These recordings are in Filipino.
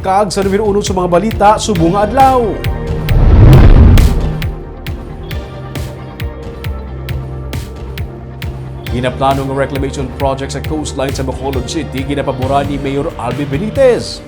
kag sa numero 1 sa mga balita subong nga adlaw. Ginaplano ng reclamation project sa coastline sa Bacolod City ginapabura ni Mayor Albi Benitez.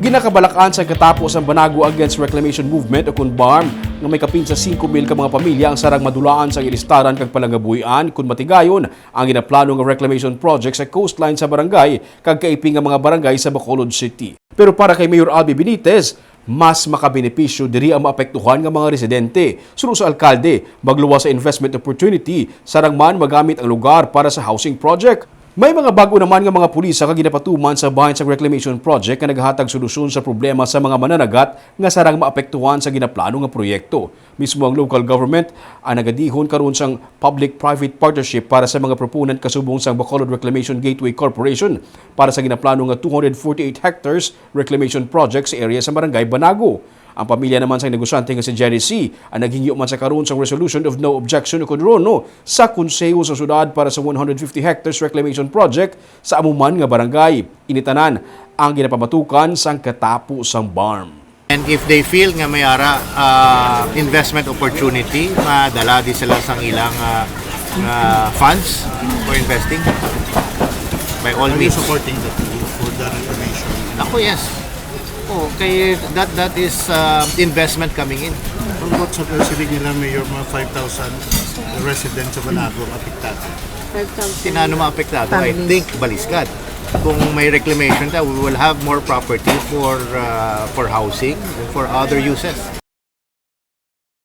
Ginakabalakan sa katapos ang Banago Against Reclamation Movement o kun BARM nga may kapin sa 5,000 ka mga pamilya ang sarang madulaan sa ilistaran kag palangabuhian kun matigayon ang ginaplano ng reclamation project sa coastline sa barangay kag kaiping nga mga barangay sa Bacolod City. Pero para kay Mayor Albi Benitez, mas makabenepisyo diri ang maapektuhan nga mga residente. Sunod sa alkalde, magluwas sa investment opportunity, sarang man magamit ang lugar para sa housing project. May mga bago naman nga mga pulis sa ginapatuman sa bahin sa reclamation project na naghatag solusyon sa problema sa mga mananagat nga sarang maapektuhan sa ginaplano nga proyekto. Mismo ang local government ang nagadihon karon sang public-private partnership para sa mga proponent kasubong sang Bacolod Reclamation Gateway Corporation para sa ginaplano nga 248 hectares reclamation project sa area sa Barangay Banago. Ang pamilya naman sa negosyante nga si Jerry C. ang naghingyo man sa karon sang resolution of no objection o kunrono sa konseho sa syudad para sa 150 hectares reclamation project sa amuman nga barangay. Initanan ang ginapamatukan sang katapo sang BARM. And if they feel nga may ara investment opportunity, madala di sila sang ilang funds for investing. By all Are you means. supporting the team for the reclamation? Ako, yes. Oh, kay that is investment coming in. Kung what sa silig nila Mayor, mga 5,000 residents sa Banago apektado. Tinano maapektado, I think baliskad. Kung may reclamation tayo, we will have more property for housing, for other uses.